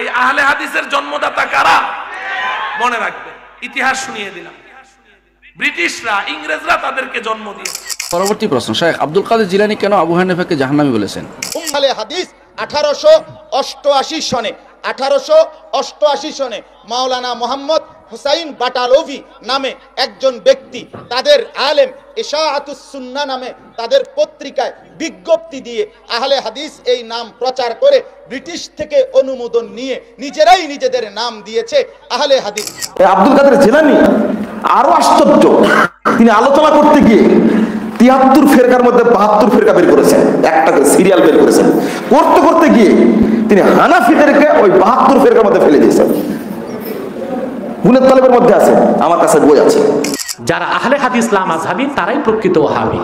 এই আহলে হাদিসের জন্মদাতা কারা? মনে রাখবে, ইতিহাস শুনিয়ে দিলাম। ব্রিটিশরা, ইংরেজরা তাদেরকে জন্ম দিয়েছে। পরবর্তী প্রশ্ন, শেখ আব্দুল কাদের জিলানী কেন আবু হানিফাকে জাহান্নামী বলেছেন? আহলে হাদিস 1888 সনে মাওলানা মোহাম্মদ হুসাইন বাটালভি নামে একজন ব্যক্তি তাদের আলেম ইশাআতুস সুন্নাহ নামে তাদের পত্রিকায় বিজ্ঞপ্তি দিয়ে আহলে হাদিস এই নাম প্রচার করে ব্রিটিশ থেকে অনুমোদন নিয়ে নিজেরাই নিজেদের নাম দিয়েছে আহলে হাদিস। আব্দুল কাদের জিলানী আরো আশ্চর্য, তিনি আলোচনা করতে গিয়ে 73 ফেরকার মধ্যে 72 ফেরকা বের করেছেন, একটা করে সিরিয়াল বের করেছেন। করতে করতে গিয়ে তিনি হানাফিদেরকে ওই 72 ফেরকার মধ্যে ফেলে দিয়েছেন। গুনের তালেবের মধ্যে আছে, আমার কাছে বই আছে। যারা আহলে হাদিস লা মাযহাবী তারাই প্রকৃত ওয়াহাবী।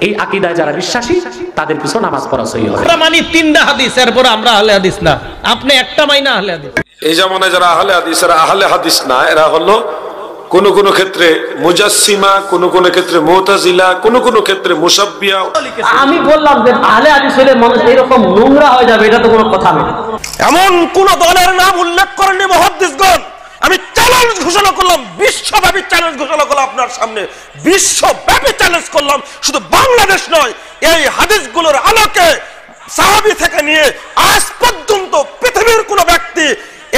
এই আকীদায় যারা বিশ্বাসী তাদের পিছনে নামাজ পড়া সহি হবে। আমরা মানি তিনটা হাদিস, এরপর আমরা আহলে হাদিস না। আপনি একটা মাইনা আহলে হাদিস। এই জামানায় যারা আহলে হাদিস, এরা আহলে হাদিস না, এরা হলো কোন কোন ক্ষেত্রে মুজাসসিমা, কোন কোন ক্ষেত্রে মুতাজিলা, কোন কোন ক্ষেত্রে মুশাব্বিহা। আমি বললাম যে আহলে হাদিস হলে মানুষ এরকম নোংরা হয়ে যাবে, এটা তো কোনো কথা না। এমন কোন দলের নাম উল্লেখ করেননি মুহাদ্দিসগণ। আমি চ্যালেঞ্জ ঘোষণা করলাম, বিশ্বব্যাপী চ্যালেঞ্জ ঘোষণা করলাম আপনার সামনে, বিশ্বব্যাপী চ্যালেঞ্জ করলাম, শুধু বাংলাদেশ নয়, এই হাদিসগুলোর আলোকে সাহাবী থেকে নিয়ে আজ পর্যন্ত পৃথিবীর কোন ব্যক্তি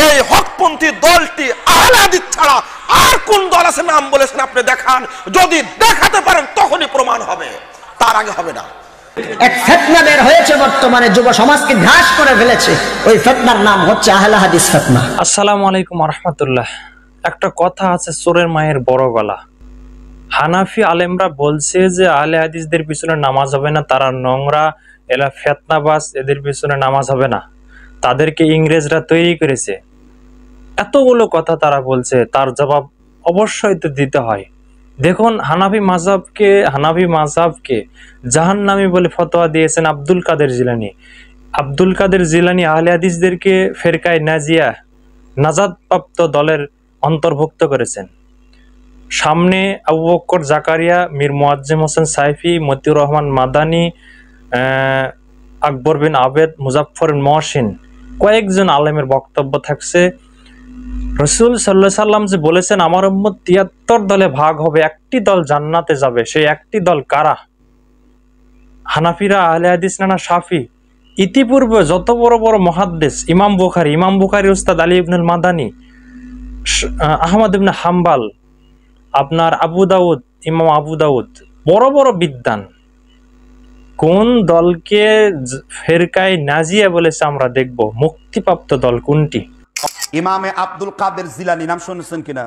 এই হকপন্থী দলটি আহলে হাদিস ছাড়া আর কোন দল আছে নাম বলেছেন আপনি দেখান। যদি দেখাতে পারেন তখনই প্রমাণ হবে, তার আগে হবে না। এক ফিতনা বের হয়েছে বর্তমানে, যুব সমাজকে গ্রাস করে ফেলেছে। ওই ফিতনার নাম হচ্ছে আহলে হাদিস ফিতনা। আসসালামু আলাইকুম ওয়া রাহমাতুল্লাহ। একটা কথা আছে, চোরের মায়ের বড় গলা। হানাফি আলেমরা বলছে যে আহলে হাদিসদের পিছনে নামাজ হবে না, তারা নোংরা, এরা ফিতনাবাজ, এদের পিছনে নামাজ হবে না, তাদেরকে ইংরেজরা তৈরি করেছে। এতগুলো কথা তারা বলছে, তার জবাব অবশ্যই তো দিতে হয়। দেখুন, হানাফি মাযহাবকে জাহান্নামী বলে ফতোয়া দিয়েছেন আব্দুল কাদের জিলানী। আব্দুল কাদের জিলানী আহলে হাদিসদেরকে ফেরকায়ে নাজিয়া, নাজাতপ্রাপ্ত দলের অন্তর্ভুক্ত করেছেন। সামনে আবু বকর জাকারিয়া, মীর মুয়াজ্জেম হোসেন সাইফি, মতিউর রহমান মাদানী, আকবর বিন আবেদ, মুজাফফর মহসিন, কয়েকজন আলেমের বক্তব্য থাকছে। রাসূল সাল্লাল্লাহু আলাইহি সাল্লাম যে বলেছেন আমার উম্মত 73 দলে ভাগ হবে, একটি দল জান্নাতে যাবে, সেই একটি দল কারা? হানাফিরা আহলে হাদিস না শাফি? ইতিপূর্বে যত বড় বড় মুহাদ্দিস, ইমাম বুখারী উস্তাদ আলী ইবনুল মাদানী, আহমদ ইবনে হাম্বাল, আপনার ইমাম আবু দাউদ, বড় বড় বিদ্বান কোন দলকে ফেরকায়ে নাজিয়া বলেছে আমরা দেখব। মুক্তিপ্রাপ্ত দল কোনটি? ইমামে আব্দুল কাদের জিলানী নাম শুনেছেন কিনা?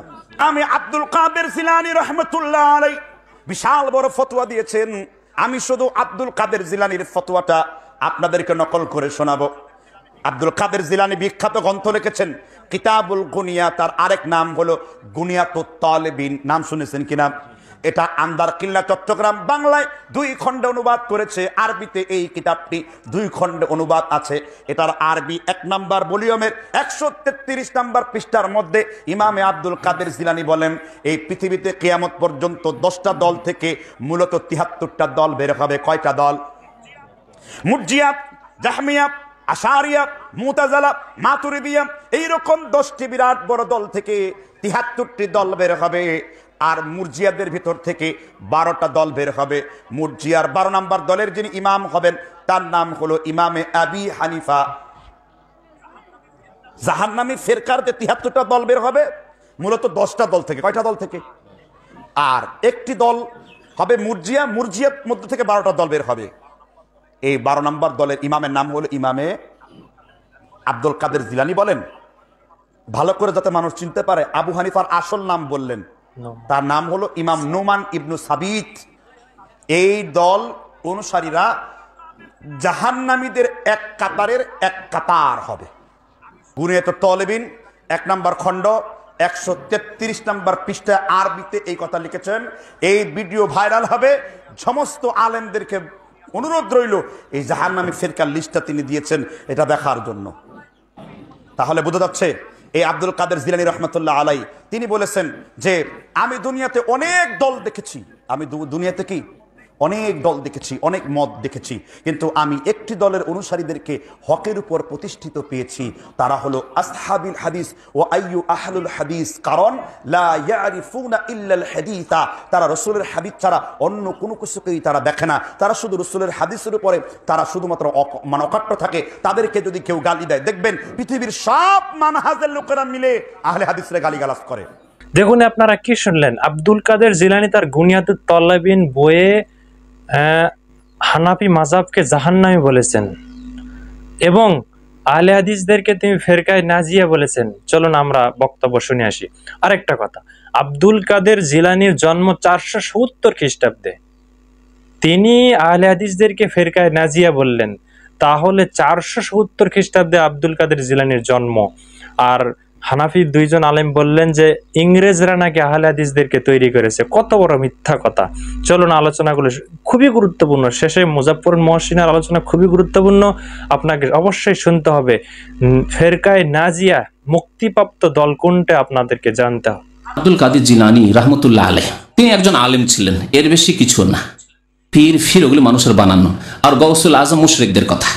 আমি আব্দুল কাদের জিলানী রাহমাতুল্লাহ আলাইহি বিশাল বড় ফতোয়া দিয়েছেন। আমি শুধু আব্দুল কাদের জিলানীর ফতোয়াটা আপনাদেরকে নকল করে শোনাবো। আব্দুল কাদের জিলানী বিখ্যাত গ্রন্থ লিখেছেন কিতাবুল গুনিয়া, তার আরেক নাম হলো গুনিয়াতুত তালিবিন। নাম শুনেছেন কিনা? এটা আন্দার কিল্লা চট্টগ্রাম বাংলায় 2 খণ্ডে অনুবাদ করেছে। আরবিতে এই কিতাবটি 2 খণ্ডে অনুবাদ আছে। এটার আরবি 1 নম্বর ভলিউমের 133 নম্বর পৃষ্ঠার মধ্যে ইমামে আব্দুল কাদের জিলানী বলেন, এই পৃথিবীতে কিয়ামত পর্যন্ত 10টা দল থেকে মূলত 73টা দল বের হবে। কয়টা দল? মুরজিয়া, জাহমিয়া, আশারিয়া, মুতাজিলা, মাতুরিদিয়া, এইরকম 10টি বিরাট বড় দল থেকে 73টি দল বের হবে। আর মুরজিয়াদের ভিতর থেকে 12টা দল বের হবে। মুরজিয়ার 12 নম্বর দলের যিনি ইমাম হবেন তার নাম হলো ইমামে আবি হানিফা। জাহান্নামী ফেরকার যে 73টা দল বের হবে মূলত 10টা দল থেকে। কয়টা দল থেকে? আর একটি দল হবে মুরজিয়ার মধ্যে থেকে 12টা দল বের হবে। এই 12 নম্বর দলের ইমামের নাম হলো ইমামে আব্দুল কাদের জিলানী। বলেন ভালো করে যাতে মানুষ চিনতে পারে, আবু হানিফার আসল নাম বললেন, তার নাম হলো ইমাম নুমান ইবনু সাবিত। এই দল অনুসারীরা জাহান্নামীদের এক কাতারের এক কাতার হবে। গুনিয়াতুত তালিবিন 1 নম্বর খণ্ড 133 নম্বর পৃষ্ঠায় আরবিতে এই কথা লিখেছেন। এই ভিডিও ভাইরাল হবে। সমস্ত আলেমদেরকে অনুরোধ রইল এই জাহান্নামী ফিরকার লিস্টটা তিনি দিয়েছেন এটা দেখার জন্য। তাহলে বোঝা যাচ্ছে এই আব্দুল কাদের জিলানী রহমতুল্লাহ আলাই তিনি বলেছেন যে আমি দুনিয়াতে অনেক দল দেখেছি। আমি দুনিয়াতে কি অনেক দল দেখেছি, অনেক মত দেখেছি, কিন্তু আমি একটি দলের অনুসারীদেরকে হকের উপর প্রতিষ্ঠিত পেয়েছি, তারা হলো আসহাবিল হাদিস ও আইয়ু আহলুল হাদিস, কারণ লা ইয়ারিফুনা ইল্লাল হাদিসা, তারা রাসূলের হাদিস ছাড়া অন্য কোনো কিছুকেই তারা দেখে না, তারা শুধু রাসূলের হাদিসের উপরে তারা শুধুমাত্র অকাট্য থাকে। তাদেরকে যদি কেউ গালি দেয়, দেখবেন পৃথিবীর সব মানহাজের লোকেরা মিলে আহলে হাদিসরে গালিগালাজ করে। দেখুন আপনারা কি শুনলেন, আব্দুল কাদের জিলানী তার গুনিয়াতুত তলাবিন বইয়ে হানাফি মাযহাবকে জাহান্নামী বলেছেন এবং আহলে হাদিসদেরকে তিনি ফেরকায়ে নাজিয়া বলেছেন। চলুন আমরা বক্তব্য শুনে আসি। আরেকটা কথা, আব্দুল কাদের জিলানীর জন্ম 470 খ্রিস্টাব্দে, তিনি আহলে হাদিসদেরকে ফেরকায়ে নাজিয়া বললেন, তাহলে 470 খ্রিস্টাব্দে আব্দুল কাদের জিলানীর জন্ম। আর হানাফি দুইজন আলেম বললেন যে ইংরেজরা নাকি আহলে হাদিসদেরকে তৈরি করেছে। কত বড় মিথ্যা কথা। চলুন আলোচনাগুলো খুবই গুরুত্বপূর্ণ, শেষে মুজাফফরুল মুহসিনের আলোচনা খুবই গুরুত্বপূর্ণ, আপনাকে অবশ্যই শুনতে হবে। ফেরকায়ে নাজিয়া মুক্তিপ্রাপ্ত দল কোনটা আপনাদেরকে জানতে হবে। আব্দুল কাদের জিলানী রাহমাতুল্লাহ আলাইহ তিনি একজন আলেম ছিলেন, এর বেশি কিছু না। পীর ফির ওগুলি মানুষের বানানো, আর গৌসুল আজম মুশরিকদের কথা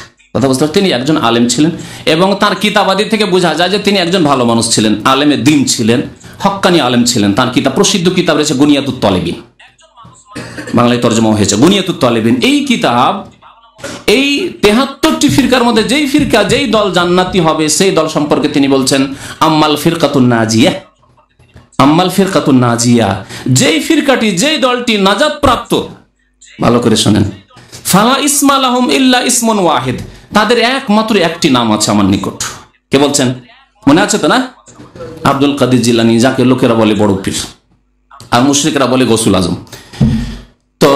বুঝতে। তিনি একজন আলেম ছিলেন এবং তার কিতাবাদি থেকে বোঝা যায় যে তিনি একজন ভালো মানুষ ছিলেন, আলেমে দ্বীন ছিলেন, হক্কানি আলেম ছিলেন। তার কিতাব, প্রসিদ্ধ কিতাব রয়েছে গুনিয়াতুত তলেবিন, বাংলায় তর্জমা হয়েছে গুনিয়াতুত তলেবিন। এই কিতাব এই 73টি ফিরকার মধ্যে যেই ফিরকা, যেই দল জান্নাতি হবে সেই দল সম্পর্কে তিনি বলছেন আম্মাল ফিরকাতুন নাজিয়া, আম্মাল ফিরকাতুন নাজিয়া, যেই ফিরকাটি, যেই দলটি নাজাত প্রাপ্ত, ভালো করে শোনেন, ফালা ইসমা লাহুম ইল্লা ইসমুন ওয়াহিদ, তাদের একমাত্র একটি নাম আছে আমার নিকট। কে বলছেন? মনে আছে তো না? আব্দুল কাদের জিলানী, যাকে লোকেরা বলে বড় পীর আর মুশরিকরা বলে গৌসুল আজম। তো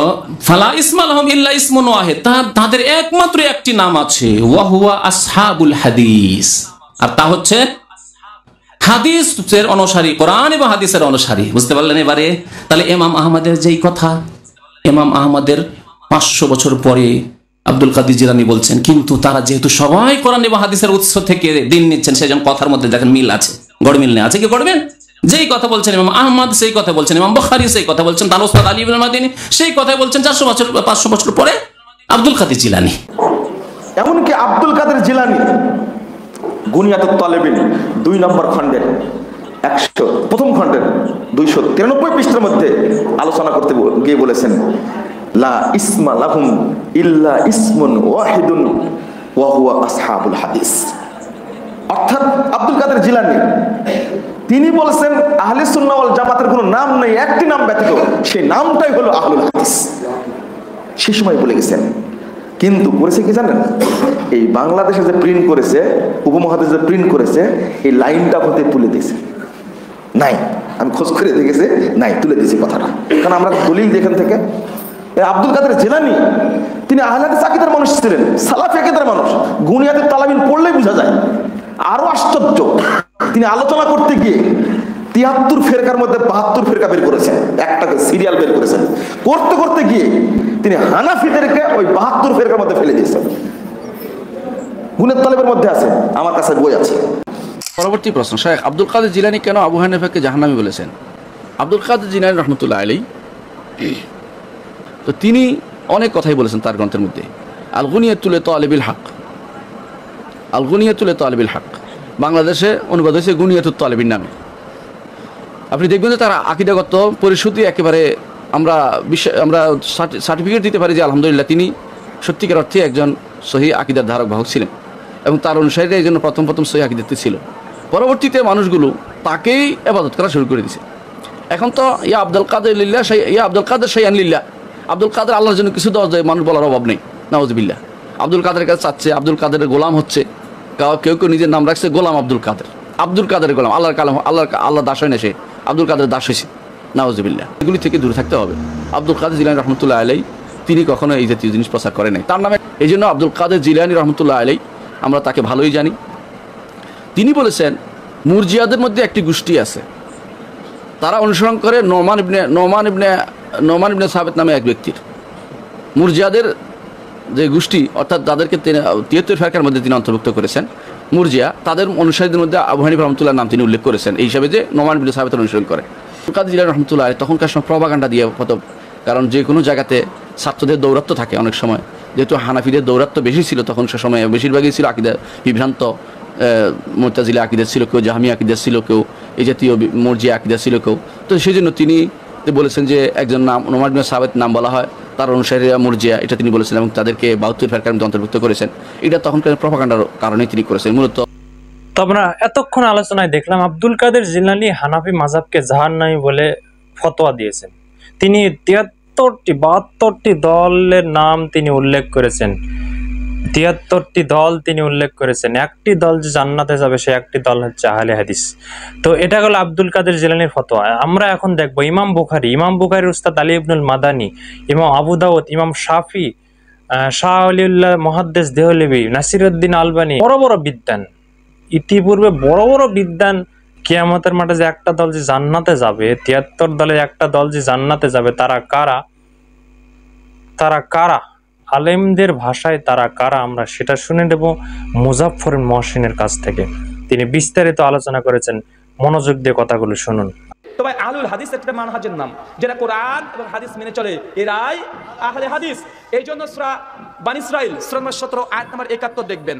ফালা ইসমা লাহুম ইল্লা ইসমুন ওয়াহিদ, তাদের একমাত্র একটি নাম আছে, ওয়া হুয়া আসহাবুল হাদিস, আর তা হচ্ছে হাদিসের অনুসারী, কোরআন এবং হাদিসের অনুসারী। বুঝতে পারলেন এবারে? তাহলে ইমাম আহমদের যেই কথা, ইমাম আহমদের 500 বছর পরে আব্দুল কাদের জিলানী বলছেন, কিন্তু তারা যেহেতু সবাই কোরআন এবং হাদিসের উৎস থেকে দিন নিচ্ছেন, সেজন্য কথার মধ্যে দেখেন মিল আছে, গড় মিল নেই। আছে কি গড়বেন? যেই কথা বলছেন ইমাম আহমদ সেই কথা বলছেন, ইমাম বুখারী সেই কথা বলছেন, তার উস্তাদ আলী ইবনে মাদিনী সেই কথাই বলছেন 500 বছর পরে আব্দুল কাদের জিলানী। এমনকি আব্দুল কাদের জিলানী গুনিয়াতুত তলেবিন 2 নম্বর খণ্ডের 100 খণ্ডের 293 পৃষ্ঠার মধ্যে আলোচনা করতে গিয়ে বলেছেন, লা ইসমা লাহুম ইল্লা ইসমুন ওয়াহিদুন ওয়া হুয়া আসহাবুল হাদিস। অর্থাৎ আব্দুল কাদের জিলানী তিনি বলেছেন আহলে সুন্নাহ ওয়াল জামাতের কোনো নাম নেই, একটি নাম ব্যতীত, সেই নামটাই হলো আহলুল হাদিস। সে সময় বলে গেছেন, কিন্তু করেছে কি জানেন? এই বাংলাদেশে যে প্রিন্ট করেছে, উপমহাদেশে যে প্রিন্ট করেছে, এই লাইনটা হতে তুলে দিয়েছে নাই। আমি খোঁজ করে দেখেছি, নাই, তুলে দিয়েছি কথাটা, কারণ আমরা দলিল দেখেন থেকে। আব্দুল কাদের জিলানী তিনি আহলে হাদিস আকীদার মানুষ ছিলেন, সালাফি আকীদার মানুষ। গুনিয়াতুত তলাবিন পড়লেই বোঝা যায়। আরো আশ্চর্য, তিনি আলোচনা করতে গিয়ে 73 ফেরকার মধ্যে 72 ফেরকা বের করেছেন, একটাকে সিরিয়াল বের করেছেন। করতে করতে গিয়ে তিনি হানাফিদেরকে ওই 72 ফেরকার মধ্যে ফেলে দিয়েছেন। গুনিয়াতুত তলাবের মধ্যে আছে, আমার কাছে বই আছে। পরবর্তী প্রশ্ন, শেখ আব্দুল কাদের জিলানী কেন আবু হানিফাকে জাহান্নামী বলেছেন? আব্দুল কাদের জিলানী রহমতুল্লাহ আলাইহি তো তিনি অনেক কথাই বলেছেন তার গ্রন্থের মধ্যে। আল গুনিয়াতুল তালিবিল হক, আল গুনিয়াতুল তালিবিল হক বাংলাদেশে অনুবাদ হয়েছে গুনিয়াতুত তালিবিন নামে। আপনি দেখবেন যে তার আকীদাগত পরিশুদ্ধি একেবারে আমরা সার্টিফিকেট দিতে পারি যে আলহামদুলিল্লাহ তিনি সত্যিকার অর্থে একজন সহি আকীদার ধারক বাহক ছিলেন এবং তার অনুসারীরা এই জন্য প্রথম সহি আকীদাতে ছিল। পরবর্তীতে মানুষগুলো তাকেই ইবাদত করা শুরু করে দিয়েছে। এখন তো ইয়া আব্দুল কাদের লিল্লাহ, ইয়া আব্দুল কাদের শাইআন লিল্লাহ, আব্দুল কাদের আল্লাহর জন্য কিছু দেওয়া যায়, মানুষ বলার অভাব নেই। নাউজুবিল্লাহ। আব্দুল কাদের কাছে চাচ্ছে, আব্দুল কাদের গোলাম হচ্ছে, কেউ কেউ নিজের নাম রাখছে গোলাম আব্দুল কাদের, আব্দুল কাদের গোলাম, আল্লাহর কালাম, আল্লাহ দাস হয় না, সে আব্দুল কাদের দাস হয়েছে। নাউজুবিল্লাহ। এগুলি থেকে দূরে থাকতে হবে। আব্দুল কাদের জিলানী রহমতুল্লাহ আলাইহি তিনি কখনো এই জাতীয় জিনিস প্রচার করে নাই তার নামে। এই জন্য আব্দুল কাদের জিলানী রহমতুল্লাহ আলাইহি আমরা তাকে ভালোই জানি। তিনি বলেছেন মুরজিয়াদের মধ্যে একটি গোষ্ঠী আছে, তারা অনুসরণ করে নোমান ইবনে সাবিত নামে এক ব্যক্তির। মুরজিয়াদের যে গোষ্ঠী, অর্থাৎ তাদেরকে 73 ফেরকার মধ্যে তিনি অন্তর্ভুক্ত করেছেন। মুরজিয়া তাদের অনুসারীদের মধ্যে আবু হানিফা রহমতুল্লাহ নাম তিনি উল্লেখ করেছেন এই হিসাবে যে নোমান ইবনে সাবিতের অনুসরণ করে। কাদের জিলানী রহমতুল্লাহ আলাইহি তখনকার সময় প্রপাগান্ডা দিয়ে কত কারণ যে কোনো জায়গাতে ছাত্রদের দৌরাত্ম থাকে অনেক সময়, যেহেতু হানাফিদের দৌরাত্ম বেশি ছিল তখন সে সময়, বেশিরভাগই ছিল আকিদা বিভ্রান্ত, মুতাজিলা আকিদা ছিল কেউ, জাহমি আকিদা ছিল কেউ, এই জাতীয় মরজিয়া আকিদা ছিল কেউ। তো সেই জন্য তিনি বলেছেন যে একজন নাম নোমান বিন সাবিত নাম বলা হয়, তার অনুসারীরা মরজিয়া, এটা তিনি বলেছেন এবং তাদেরকে 72 ফেরকার মধ্যে অন্তর্ভুক্ত করেছেন। এটা তখনকার প্রপাগান্ডার কারণে তিনি করেছেন মূলত। তো আমরা এতক্ষণ আলোচনায় দেখলাম আব্দুল কাদের জিলানী হানাফি মাযহাবকে জাহান্নামী বলে ফতোয়া দিয়েছেন। তিনি 72টি দলের নাম তিনি উল্লেখ করেছেন, 73টি দল তিনি উল্লেখ করেছেন। একটি দল যে জান্নাতে যাবে সে একটি দল হচ্ছে আহলে হাদিস। তো এটা হলো আব্দুল কাদের জিলানীর ফতোয়া। আমরা এখন দেখবো ইমাম বুখারীর উস্তাদ আলী ইবনুল মাদানী, ইমাম আবু দাউদ, ইমাম শাফি, শাহ ওলিউল্লাহ মুহাদ্দিস দেহলভী, নাসিরউদ্দিন আলবানী, বড় বড় বিদ্বান, ইতিপূর্বে বড় বড় বিদ্বান কিয়ামতের মাঠে যে একটা দল যে জান্নাতে যাবে, 73 দলের একটা দল যে জান্নাতে যাবে, তারা কারা আলেমদের ভাষায় তারা কারা আমরা সেটা শুনে নেব মুজাফফর মহসিনের কাছ থেকে। তিনি বিস্তারিত আলোচনা করেছেন, মনোযোগ দিয়ে কথাগুলো শুনুন। তো ভাই আহলুল হাদিস একটা মানহাজের নাম, যেটা কোরআন এবং হাদিস মেনে চলে, এরাই আহলে হাদিস। এই জন্য সূরা বানী ইসরাইল সূরা নম্বর 17 আয়াত নম্বর 71 দেখবেন,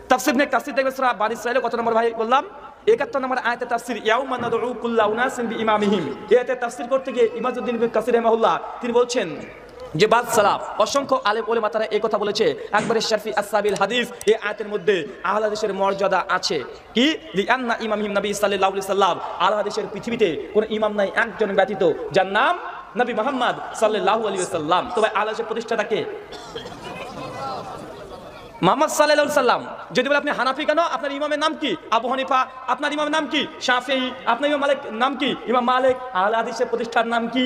তাফসীর দেখবেন সূরা বানী ইসরাইলে কত নম্বর ভাই বললাম, 71 নম্বর আয়াতে তাফসীর, ইয়াউমা নাদউ কুল্লা উনাসিন বিইমামিহিম। এতে তাফসীর করতে গিয়ে ইমামউদ্দিন ইবনে কাসির রাহিমাহুল্লাহ তিনি বলছেন যে বাদ সালাফ অসংখ্য আলেম ওলামা তারা এই কথা বলেছে, একবারে শরফি আসহাবিল হাদিস এই আয়াতের মধ্যে আহলে হাদিসের মর্যাদা আছে। কি লিআন্না ইমামহিম নবী সাল্লাল্লাহু আলাইহি সাল্লাম, আহলে হাদিসের পৃথিবীতে কোন ইমাম নাই একজন ব্যতীত যার নাম নবী মুহাম্মদ সাল্লাল্লাহু আলাইহি ওয়াসাল্লাম। তো ভাই আহলে হাদিসের প্রতিষ্ঠাতা কে? মুহাম্মদ সাল্লাল্লাহু আলাইহি সাল্লাম। যদি বলে আপনি হানাফি কেন, আপনার ইমামের নাম কি? আবু হানিফা। আপনার ইমামের নাম কি? শাফিঈ। আপনার ইমাম মালিক নাম কি? ইমাম মালিক। আহলে হাদিসের প্রতিষ্ঠার নাম কি?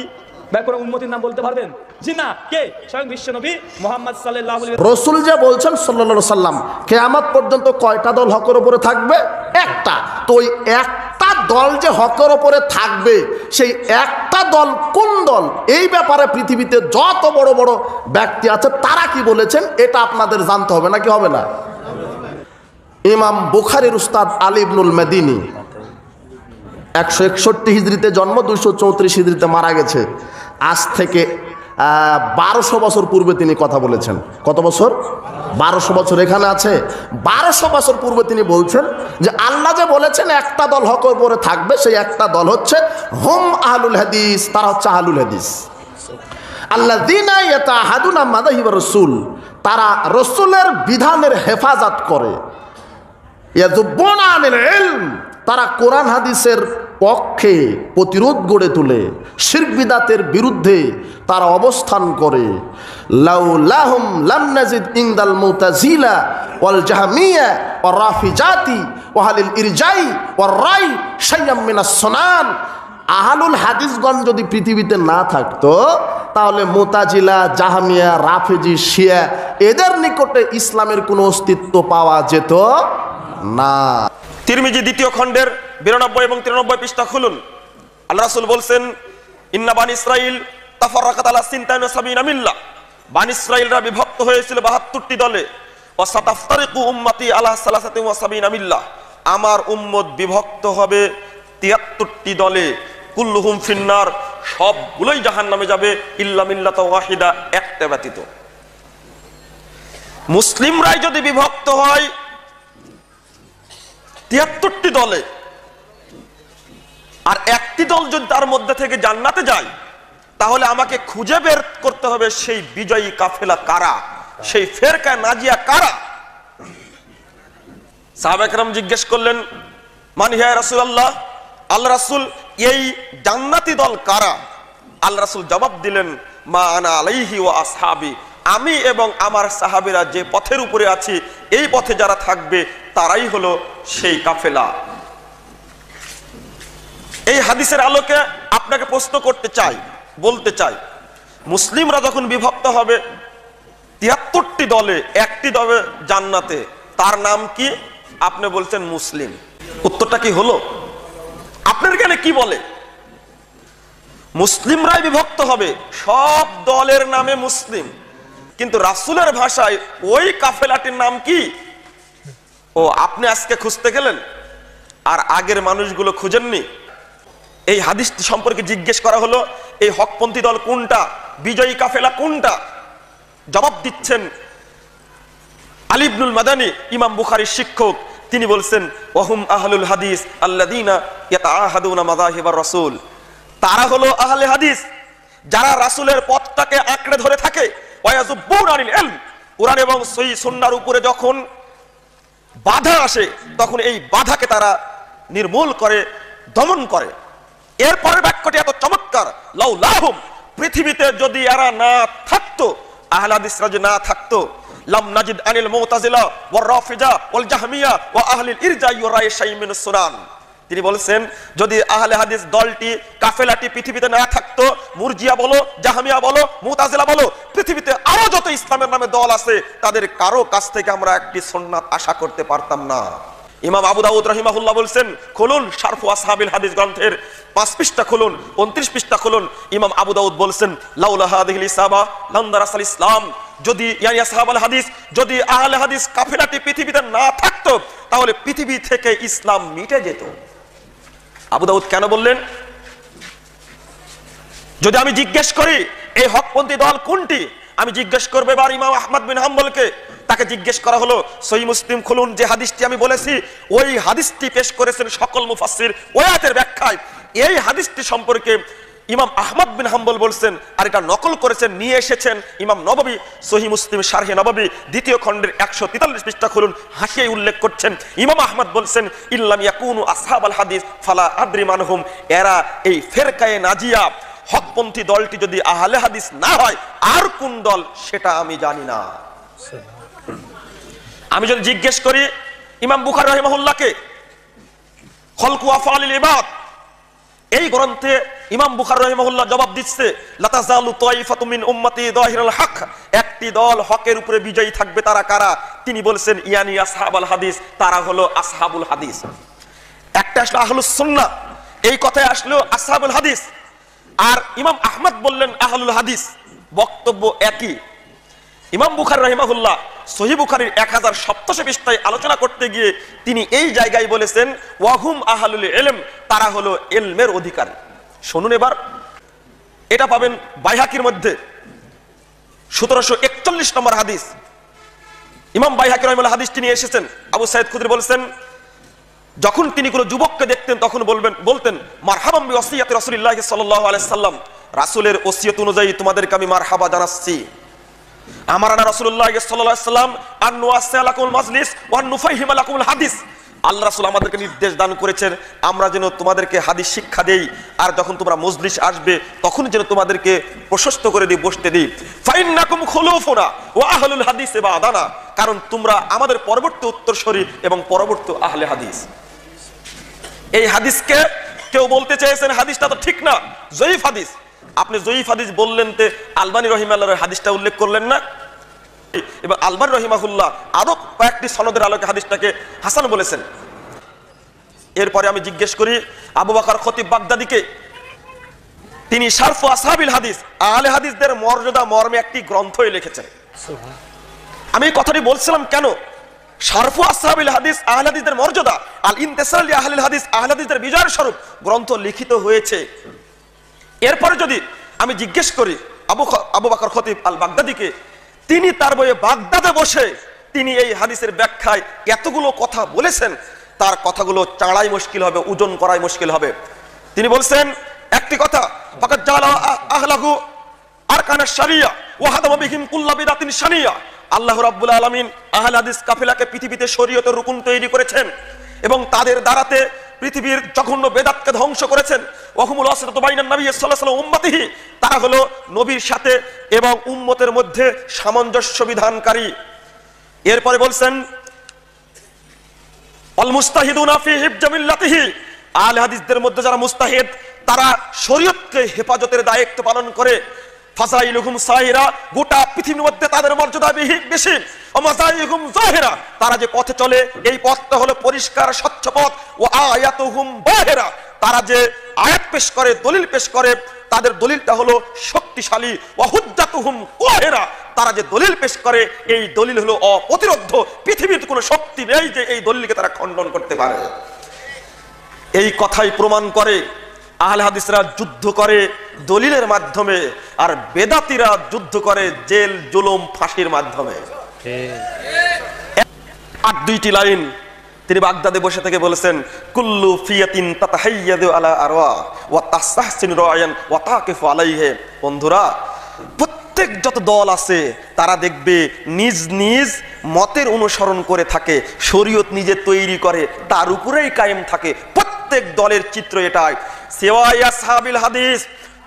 কোনো উম্মতির নাম বলতে পারবেন? জি না, কে? স্বয়ং বিশ্বনবী মুহাম্মদ সাল্লাল্লাহু আলাইহি ওয়াসাল্লাম। রাসূল যে বলছেন সাল্লাল্লাহু আলাইহি ওয়াসাল্লাম কিয়ামত পর্যন্ত কয়টা দল হকের উপরে থাকবে? একটা। তো ওই একটা দল যে হকের উপরে থাকবে, সেই একটা দল কোন দল, এই ব্যাপারে পৃথিবীতে যত বড় বড় ব্যক্তি আছে তারা কি বলেছেন এটা আপনাদের জানতে হবে, নাকি হবে না? ইমাম বুখারীর উস্তাদ আলী ইবনুল মাদিনী 161 হিজরিতে জন্ম, 234 হিজরিতে মারা গেছে। আজ থেকে 1200 বছর পূর্বে তিনি কথা বলেছেন। কত বছর? 1200 বছর এখানে আছে। 1200 বছর পূর্বে তিনি বলছেন যে আল্লাহ যে বলেছেন একটা দল হকের উপরে থাকবে, সেই একটা দল হচ্ছে হুম আহলুল হাদিস, তারা হচ্ছে আহলুল হাদিস। আল্লাযীনা ইয়াতাহাদুনা মাযাহিব রাসূল, তারা রাসূলের বিধানের হেফাজত করে। ইয়াযুবুনা আনিল ইলম, তারা কোরআন হাদিসের পক্ষে প্রতিরোধ গড়ে তোলে, শিরক বিদাতের বিরুদ্ধে তারা অবস্থান করে। লাউলাহুম লাম নাজিদ ইনদাল মুতাজিলা ওয়াল জাহমিয়া ওয়ার রাফিজাতি ওয়া আহলিল ইরজাই ওয়ার রাই শাইয়াম মিনাস সুনান। আহলুল হাদিসগণ যদি পৃথিবীতে না থাকতো তাহলে মুতাজিলা, জাহমিয়া, রাফিজি, শিয়া এদের নিকটে ইসলামের কোনো অস্তিত্ব পাওয়া যেত না। তিরমিজি 2য় খণ্ডের 92 এবং 93 পৃষ্ঠা খুলুন। আল্লাহ রাসূল বলছেন ইন্না বানি ইসরাইল তাফাররাকাত আলা 72 মিল্লাহ, বানি ইসরাইলরা বিভক্ত হয়েছিল 72টি দলে। ওয়া সাতাফতারিকু উম্মতি আলা 73 মিল্লাহ, আমার উম্মত বিভক্ত হবে 73টি দলে। কুল্লুহুম ফিন্নার, সবগুলোই জাহান্নামে যাবে, ইল্লা মিল্লাত ওয়াহিদা, একটা ব্যতীত। মুসলিমরাই যদি বিভক্ত হয় 73টি দলে, আর একটি দল যদি তার মধ্যে থেকে জান্নাতে যায়, তাহলে আমাকে খুঁজে বের করতে হবে সেই বিজয়ী কাফেলা কারা, সেই ফেরকা নাজিয়া কারা। সাহাবা কেরাম জিজ্ঞেস করলেন মান ইয়া রাসূলুল্লাহ, আল্লাহ রাসূল এই জান্নাতি দল কারা? আল্লাহ রাসূল জবাব দিলেন মা আনা আলাইহি ওয়া আসহাবি, আমি এবং আমার সাহাবীরা যে পথের উপরে আছি এই পথে যারা থাকবে তারাই হলো সেই কাফেলা। এই হাদিসের আলোকে আপনাকে প্রশ্ন করতে চাই, বলতে চাই, মুসলিমরা যখন বিভক্ত হবে 73টি দলে, একটি দলে জান্নাতে, তার নাম কি? আপনি বলছেন মুসলিম। উত্তরটা কি হলো? আপনার জ্ঞানে কি বলে? মুসলিমরাই বিভক্ত হবে, সব দলের নামে মুসলিম, কিন্তু রাসূলের ভাষায় ওই কাফেলাটির নাম কি? ও আপনি আজকে খুঁজতে গেলেন আর আগের মানুষগুলো খুঁজেননি। এই হাদিসটি সম্পর্কে জিজ্ঞেস করা হলো এই হকপন্থী দল কোনটা, বিজয়ী কাফেলা কোনটা? জবাব দিচ্ছেন আলী ইবনুল মাদানী, ইমাম বুখারীর শিক্ষক। তিনি বলছেন ওয়াহুম আহলুল হাদিস আল্লাযীনা ইয়াতাআহাদুনা মাযাহিবার রাসূল। তারা হলো আহলে হাদিস, যারা রাসূলের পথটাকে আঁকড়ে ধরে থাকে। ওয়ায়াযুব্বুনা আনিল ইলম, কুরআন এবং সহিহ সুন্নাহর উপরে যখন বাধা আসে তখন এই বাধাকে তারা নির্মূল করে, দমন করে। এরপরে বাক্যটি এত চমৎকার, লাউলাহুম, পৃথিবীতে যদি এরা না থাকতো, আহলে হাদিসরা যদি না থাকতো, লাম নাজিদ আনিল মুতাজিলা ওয়ার রাফিজা ওয়াল জাহমিয়া ওয়া আহলিল ইরজা ইউরাই শাইমিনুস সুনান। তিনি বলেছেন যদি আহলে হাদিস দলটি, কাফেলাটি পৃথিবীতে না থাকতো, মুরজিয়া বলো, জাহমিয়া বলো, মুতাজিলা বলো, পৃথিবীতে আরো যত ইসলামের নামে দল আছে, তাদের কারো কাছ থেকে আমরা একটি সুন্নাত আশা করতে পারতাম না। ইমাম আবু দাউদ রাহিমাহুল্লাহ বলছেন, খুলুন শারফু আসহাবিল হাদিস গ্রন্থের 5 পৃষ্ঠা খুলুন, 29 পৃষ্ঠা খুলুন। ইমাম আবু দাউদ বলছেন, লাউলা হাদিহিল ইসাবা লাম দারাসাল ইসলাম, যদি ইয়ানি আসহাবুল হাদিস, যদি আহলে হাদিস কাফেলাটি পৃথিবীতে না থাকতো, তাহলে পৃথিবী থেকে ইসলাম মিটে যেত। আবু দাউদ কেন বললেন? যদি আমি জিজ্ঞেস করি এই হকপন্থী দল কোনটি, আমি জিজ্ঞেস করবো এবার ইমাম আহমদ বিন হাম্বলকে। তাকে জিজ্ঞেস করা হলো, সহিহ মুসলিম খুলুন, যে হাদিসটি আমি বলেছি ওই হাদিসটি পেশ করেছেন সকল মুফাসসির ওই আয়াতের ব্যাখ্যায়। এই হাদিসটি সম্পর্কে ইমাম আহমদ বিন হাম্বল বলছেন, আর এটা নকল করেছেন, নিয়ে এসেছেন ইমাম নববী, সহিহ মুসলিম শারহে নববী 2য় খণ্ডের 143 পৃষ্ঠা খুলুন, হাসিয়ে উল্লেখ করছেন। ইমাম আহমদ বলছেন, ইল্লাম ইয়াকুনু আসহাবাল হাদিস ফালা আদরি মানহুম, এরা এই ফেরকায়ে নাজিয়া হকপন্থী দলটি যদি আহলে হাদিস না হয় আর কোন দল সেটা আমি জানি না। আমি যদি জিজ্ঞেস করি ইমাম বুখারী রাহিমাহুল্লাহকে, খলকু আফআলিল ইবাদ এই গ্রন্থে ইমাম বুখারী রাহিমাহুল্লাহ জবাব দিচ্ছে, লাতাজালু তাইফাতু মিন উম্মতি যাহিরুল হক, একটি দল হকের উপরে বিজয়ী থাকবে। তারা কারা? তিনি বলছেন ইয়ানি আসহাবুল হাদিস, তারা হলো আসহাবুল হাদিস। একটা আসলে আহলুস সুন্নাহ, এই কথায় আসলো আসহাবুল হাদিস, আর ইমাম আহমদ বললেন আহলুল হাদিস, বক্তব্য একই। ইমাম বুখারী রাহিমাহুল্লাহ সহিহ বুখারীর 1087 পৃষ্ঠায় আলোচনা করতে গিয়ে তিনি এই জায়গায় বলেছেন ওয়াহুম আহলুল ইলম, তারা হলো ইলমের অধিকারী। শুনুন এবার, এটা পাবেন বাইহাকির মধ্যে 1741 নম্বর হাদিস। ইমাম বাইহাকি রাহিমাহুল্লাহ হাদিসটি নিয়ে এসেছেন। আবু সাঈদ খুদরি বলেছেন, যখন তিনি কোনো যুবককে দেখতেন তখন বলতেন মারহাবাম বিওসিয়াতি রাসূলিল্লাহি সাল্লাল্লাহু আলাইহি সাল্লাম, রাসূলের ওসিয়ত অনুযায়ী তোমাদেরকে আমি মারহাবা জানাচ্ছি। আমারানা রাসূলুল্লাহ সাল্লাল্লাহু আলাইহি সাল্লাম আন নুয়াসিলাকুল মাজলিস ওয়া নুফাহিমা লাকুল হাদিস, আল্লাহ রাসূল আমাদেরকে নির্দেশ দান করেছেন আমরা যেন তোমাদেরকে হাদিস শিক্ষা দেই, আর যখন তোমরা মজলিস আসবে তখন যেন তোমাদেরকে প্রশস্ত করে দিই, বসতে দিই। ফাইন্নাকুম খুলুফুনা ওয়া আহলুল হাদিস বাদানা, কারণ তোমরা আমাদের পরবর্তী উত্তরসূরি এবং পরবর্তী আহলে হাদিস। এই হাদিসকে কেউ বলতে চেয়েছেন হাদিসটা তো ঠিক না, জয়ীফ হাদিস। আপনি জয়ীফ হাদিস বললেন তে আলবানী রাহিমাহুল্লাহর হাদিসটা উল্লেখ করলেন না, এবং আলবানী রাহিমাহুল্লাহ আরো কয়েকটি সনদের আলোকে হাদিসটাকে হাসান বলেছেন। এরপরে আমি জিজ্ঞেস করি আবু বকর খতিব বাগদাদীকে, তিনি শারফু আসহাবিল হাদিস, আহলে হাদিসদের মর্যাদা মর্মে একটি গ্রন্থই লিখেছেন। আমি এই কথাটি বলছিলাম কেন? শারফু আসহাবিল হাদিস, আহলে হাদিসদের মর্যাদা, আল ইনতিসার লি আহলিল হাদিস, আহলে হাদিসদের বিজয়ের স্বরূপ গ্রন্থ লিখিত হয়েছে। এরপরে যদি আমি জিজ্ঞেস করি আবু বকর খতিব আল বাগদাদীকে, তিনি তার বইয়ে বাগদাদে বসে তিনি এই হাদিসের ব্যাখ্যায় এতগুলো কথা বলেছেন, তার কথাগুলো চাড়াই মুশকিল হবে, ওজন করাই মুশকিল হবে। তিনি বলছেন একটি কথা, ফাকাদ জালা আহলাহু আরকানাশ শারিয়া ওয়া হাদামা বিহিম কুল্লা বিদাতিন শানিয়া, আল্লাহ রাব্বুল আলামিন আহলে হাদিস কাফেলাকে পৃথিবীতে শরীয়তের রুকুন তৈরি করেছেন এবং তাদের দ্বারাতে পৃথিবীর জঘন্য বেদাতকে ধ্বংস করেছেন। ওয়াহুমুল ওয়াসিতাতু বাইনান নবী সাল্লাল্লাহু আলাইহি ওয়াসাল্লাম উম্মতিহি, তারা হলো নবীর সাথে এবং উম্মতের মধ্যে সামঞ্জস্য বিধানকারী। এরপরে বলছেন আল মুস্তাহিদুনা ফি হিফজি মিল্লাতিহি, আহলে হাদিসদের মধ্যে যারা মুস্তাহিদ তারা শরীয়তকে হেফাজতের দায়িত্ব পালন করে। ফাসাইলুহুম সাহিরা, গোটা পৃথিবীর মধ্যে তাদের মর্যাদা বেশি। ওমাসাইহুম যাহিরা, তারা যে পথে চলে এই পথটা হলো পরিষ্কার স্বচ্ছ পথ। ও আয়াতুহুম বাহিরা, তারা যে আয়াত পেশ করে, দলিল পেশ করে, তাদের দলিলটা হলো শক্তিশালী। ওয়া হুজ্জাতুহুম কাহিরা, তারা যে দলিল পেশ করে এই দলিল হলো অপ্রতিরোধ্য, পৃথিবীতে কোনো শক্তি নেই যে এই দলিলকে তারা খণ্ডন করতে পারে। এই কথাই প্রমাণ করে আহলে হাদিসরা যুদ্ধ করে দলিলের মাধ্যমে, আর বেদাতিরা যুদ্ধ করে জেল জুলুম ফাঁসির মাধ্যমে। আর দুইটি লাইন তিনি বাগদাদে বসে থেকে বলেছেন, কুল্লু ফিয়াতিন তাতাহাইয়াদু আলা আরওয়া ওয়া তাসতাহসিনু রায়ান ওয়া তাকিফু আলাইহি। বন্ধুরা, প্রত্যেক যত দল আছে তারা দেখবে নিজ নিজ মতের অনুসরণ করে থাকে, শরীয়ত নিজে তৈরি করে, তার উপরেই কায়েম থাকে। প্রত্যেক দলের চিত্র এটাই। সিওয়া আসহাবিল হাদিস,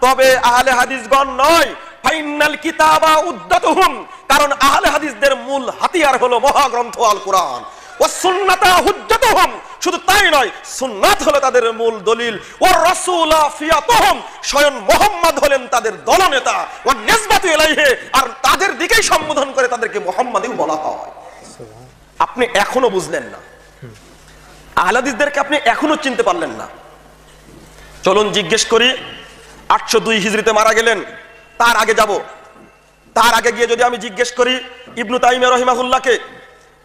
তবে আহলে হাদিসগণ নয়। ফাইনাল কিতাবা উদ্দাতুহুম, কারণ আহলে হাদিসদের মূল হাতিয়ার হলো মহাগ্রন্থ আল কোরআন। ওয়া সুন্নাতা হুজ্জাতুহুম, শুধু তাই নয়, সুন্নাত হলো তাদের মূল দলিল। ওয়া রাসূলা ফিয়াতুহুম, স্বয়ং মুহাম্মদ হলেন তাদের দলনেতা। ওয়া নিসবাতু ইলাইহি, আর তাদের দিকেই সম্বোধন করে তাদেরকে মুহাম্মাদিও বলা হয়। আপনি এখনো বুঝলেন না, আহলে হাদিসদেরকে আপনি এখনো চিনতে পারলেন না। চলুন জিজ্ঞেস করি, 802 হিজরিতে মারা গেলেন, তার আগে যাব। তার আগে গিয়ে যদি আমি জিজ্ঞেস করি ইবনু তাইমিয়া রাহিমাহুল্লাহকে,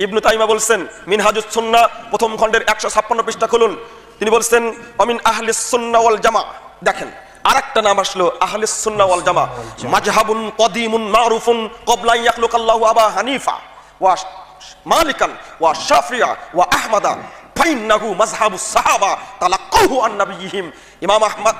ইবনু তাইমিয়া বলছেন মিনহাজুস সুন্নাহ প্রথম খণ্ডের 156 পৃষ্ঠা খুলুন। তিনি বলছেন অমিন আহলিস সুন্নাহ ওয়াল জামা। দেখেন আরেকটা নাম আসলো আহলিস সুন্নাহ ওয়াল জামা। মাযহাবুন কদিমুন মারুফুন ক্বাবলা ইয়াখলুকাল্লাহু আবা হানিফা ওয়া মালিকান ওয়া শাফিয়া ওয়া আহমাদা ফাইন্নাহু মাযহাবুস সাহাবা তালাক্কাহু আন নবিয়িহিম।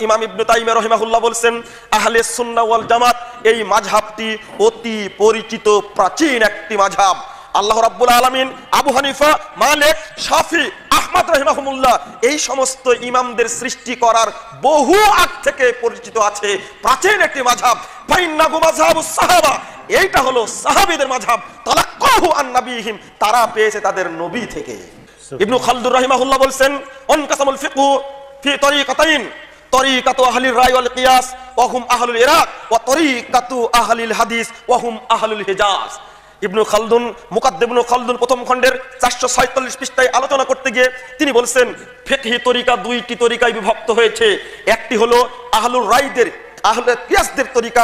ইমাম ইবনু তাইমিয়া রাহিমাহুল্লাহ বলছেন আহলে সুন্নাহ ওয়াল জামাত এই মাযহাবটি অতি পরিচিত প্রাচীন একটি মাযহাব। আল্লাহ রাব্বুল আলামিন আবু হানিফা, মালিক, শাফি, আহমদ রাহিমাহুমুল্লাহ এই সমস্ত ইমামদের সৃষ্টি করার বহু আগ থেকে পরিচিত আছে প্রাচীন একটি মাযহাব। ফাইন্নাহু মাযহাবুস সাহাবা, এইটা হলো সাহাবীদের মাযহাব। তালাক্কাহু আন নবিয়িহিম, তারা পেয়েছে তাদের নবী থেকে। ইবনু খালদুন রাহিমাহুল্লাহ বলছেন অনকাসামুল ফিকহু ফি তরিকাতাইন, তরিকাতু আহলির রায় ওয়াল কিয়াস ওয়া হুম আহলুল ইরাক ওয়া তরিকাতু আহলিল হাদিস ওয়া হুম আহলুল হিজাজ। ইবনু খালদুন মুকাদ্দিম ইবনু খালদুন প্রথম খণ্ডের 446 পৃষ্ঠায় আলোচনা করতে গিয়ে তিনি বলছেন ফিকহি তরিকা দুইটি তরিকায় বিভক্ত হয়েছে। একটি হলো আহলুর রায়দের, আহলে কিয়াসদের তরিকা,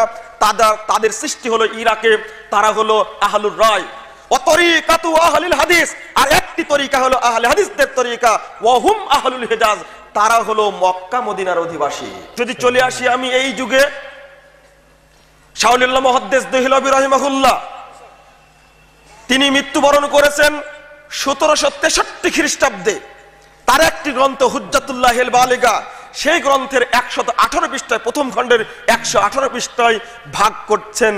তাদের সৃষ্টি হলো ইরাকে, তারা হলো আহলুর রায়। ওয়া তরিকাতু আহলিল হাদিস, আর একটি তরিকা হলো আহলে হাদিসদের তরিকা, ওয়া হুম আহলুল হিজাজ, তারা হলো মক্কা মদিনার অধিবাসী। যদি চলে আসি আমি এই যুগে, শাউলিল্লাহ মুহাদ্দিস দেহলভী রাহিমাহুল্লাহ তিনি মৃত্যুবরণ করেছেন 1763 খ্রিস্টাব্দে। তার একটি গ্রন্থ হুজ্জাতুল্লাহিল বালিগা, সেই গ্রন্থের 118 পৃষ্ঠায় প্রথম খণ্ডের 118 পৃষ্ঠায় ভাগ করছেন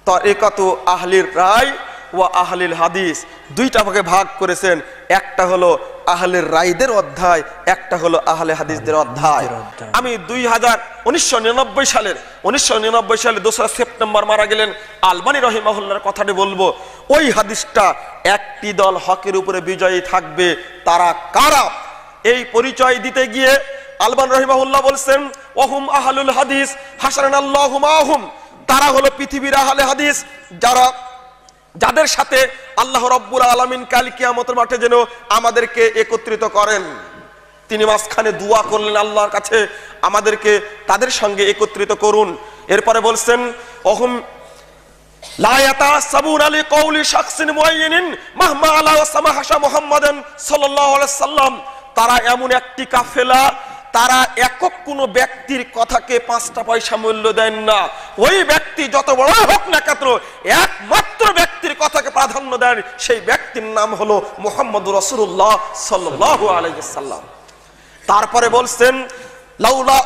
তরিকাতু আহলির রায় ওয়া আহলিল হাদিস। দুইটা ভাগে ভাগ করেছেন, একটা হলো আহলের রায়দের অধ্যায়, একটা হলো আহলে হাদিসদের অধ্যায়। আমি 1999 সালে 2রা সেপ্টেম্বর মারা গেলেন আলবানী রাহিমাহুল্লাহর কথাটি বলবো। ওই হাদিসটা একটি দল হকের উপরে বিজয়ী থাকবে, তারা কারা এই পরিচয় দিতে গিয়ে আলবানী রাহিমাহুল্লাহ বলছেন ওয়াহুম আহলুল হাদিস হাসানাল্লাহু মাহুম, তারা হলো পৃথিবীর আহলে হাদিস, যাদের সাথে আল্লাহ রাব্বুল আলামিন কাল কিয়ামতের মাঠে যেন আমাদেরকে একত্রিত করেন। তিনি মাঝখানে দোয়া করলেন আল্লাহর কাছে, আমাদেরকে তাদের সঙ্গে একত্রিত করুন। এরপরে বলছেন ওহুম লা ইয়াতাসাবুনা লিকাউলি শাখসিন মুআয়্যানিন মাহমা আলা সামাহাশা মুহাম্মাদান সাল্লাল্লাহু আলাইহি সাল্লাম, তারা এমন একটি কাফেলা, তারা একক কোন ব্যক্তির কথাকে 5টা পয়সা মূল্য দেন না। ওই ব্যক্তি যত বড় হোক না কেন, একমাত্র ব্যক্তির কথাকে প্রাধান্য দেন, সেই ব্যক্তির নাম হলো মুহাম্মদুর রাসূলুল্লাহ সাল্লাল্লাহু আলাইহি ওয়াসাল্লাম। তারপরে বলছেন লাউলা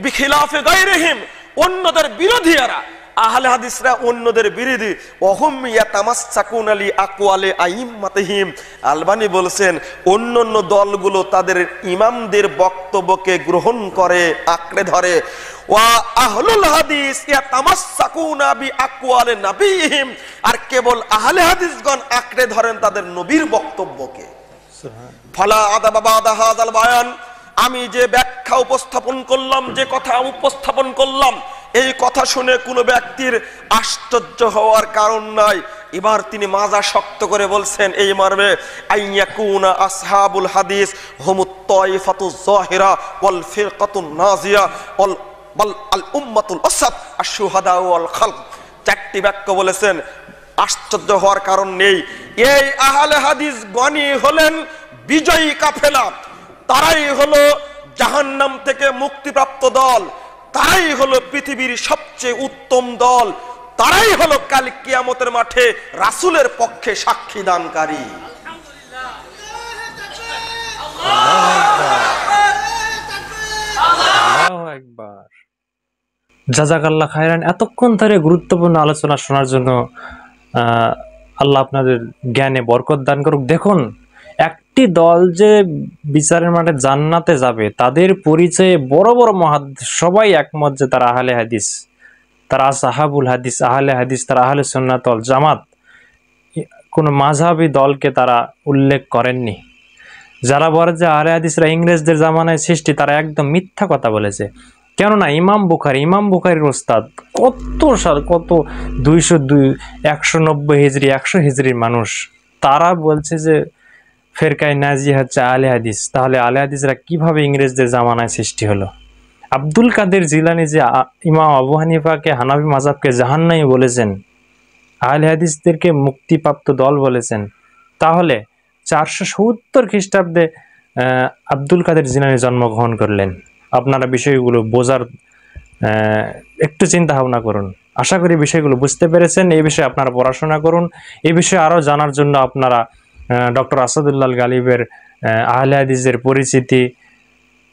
বিখিলাফি গায়রিহিম, অন্যদের বিরোধীরা, আহলে হাদিসরা অন্যদের বিরোধী। ওহুম ইয়াতামাসসাকুনা লি আকওয়ালি আইম্মাতিহিম, আলবানী বলছেন অন্যান্য দলগুলো তাদের ইমামদের বক্তব্যকে গ্রহণ করে, আঁকড়ে ধরে। ওয়া আহলুল হাদিস ইয়াতামাসসাকুনা বি আকওয়ালি নবিয়িহিম, আর কেবল আহলে হাদিসগণ আঁকড়ে ধরেন তাদের নবীর বক্তব্যকে। ফালা আদাবা বাদা হাযাল বায়ান, আমি যে ব্যাখ্যা উপস্থাপন করলাম, যে কথা উপস্থাপন করলাম, এই কথা শুনে কোনো ব্যক্তির আশ্চর্য হওয়ার কারণ নাই। এবার তিনি মাজা শক্ত করে বলছেন এই মর্মে আইয়াকুনা আসহাবুল হাদিস হুমুত তাইফাতুজ যাহিরা ওয়াল ফিরকাতুন নাজিয়া ওয়াল বাল আল উম্মাতুল আসাদ আশ-শুহাদা ওয়াল খালক। চারটি বাক্য বলেছেন, আশ্চর্য হওয়ার কারণ নেই। এই আহলে হাদিস গণই হলেন বিজয়ী কাফেলা, তারাই হলো জাহান্নাম থেকে মুক্তিপ্রাপ্ত দল, তারাই হলো পৃথিবীর সবচেয়ে উত্তম দল, তারাই হলো কাল কিয়ামতের মাঠে রাসূলের পক্ষে সাক্ষী দানকারী। জাযাকাল্লাহ খায়রান। এতক্ষণ ধরে গুরুত্বপূর্ণ আলোচনা শোনার জন্য আল্লাহ আপনাদের জ্ঞানে বরকত দান করুক। দেখুন, একটি দল যে বিচারের মাঠে জান্নাতে যাবে, তাদের পরিচয়ে বড় বড় মুহাদ্দিস সবাই একমত যে তারা আহলে হাদিস, তারা সাহাবুল হাদিস, আহলে হাদিস, তারা আহলে সুন্নাত ওয়াল জামাত। কোনো মাযহাবী দলকে তারা উল্লেখ করেননি। যারা বলে যে আহলে হাদিসরা ইংরেজদের জামানায় সৃষ্টি, তারা একদম মিথ্যা কথা বলেছে। কেননা ইমাম বুখারীর ওস্তাদ কত 202, 190 হিজরি, 100 হিজরির মানুষ, তারা বলছে যে ফেরকায়ে নাজিয়া হচ্ছে আহলে হাদিস। তাহলে আহলে হাদিসরা কিভাবে ইংরেজদের জামানায় সৃষ্টি হলো? আব্দুল কাদের জিলানী যে ইমাম আবু হানিফাকে, হানাফি মাযহাবকে জাহান্নামী বলেছেন, আহলে হাদিসদেরকে মুক্তিপ্রাপ্ত দল বলেছেন, তাহলে 470 খ্রিস্টাব্দে আব্দুল কাদের জিলানী জন্মগ্রহণ করলেন। আপনারা বিষয়গুলো বোঝার একটু চিন্তা ভাবনা করুন। আশা করি বিষয়গুলো বুঝতে পেরেছেন। এই বিষয়ে আপনারা পড়াশোনা করুন। এই বিষয়ে আরও জানার জন্য আপনারা ডক্টর আসাদুল্লাহ গালিবের আহলে হাদিসের পরিচিতি,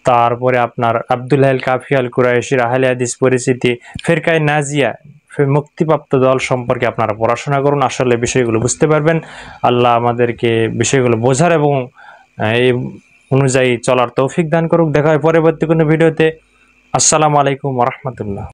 তারপরে আপনার আব্দুল্লাহ আল কাফি আল কুরাইশির আহলে হাদিস পরিচিতি, ফেরকায়ে নাজিয়া মুক্তিপ্রাপ্ত দল সম্পর্কে আপনারা পড়াশোনা করুন। আসলে বিষয়গুলো বুঝতে পারবেন। আল্লাহ আমাদেরকে বিষয়গুলো বোঝার এবং এই অনুযায়ী চলার তৌফিক দান করুক। দেখা হয় পরবর্তী কোনো ভিডিওতে। আসসালামু আলাইকুম ওয়া রাহমাতুল্লাহ।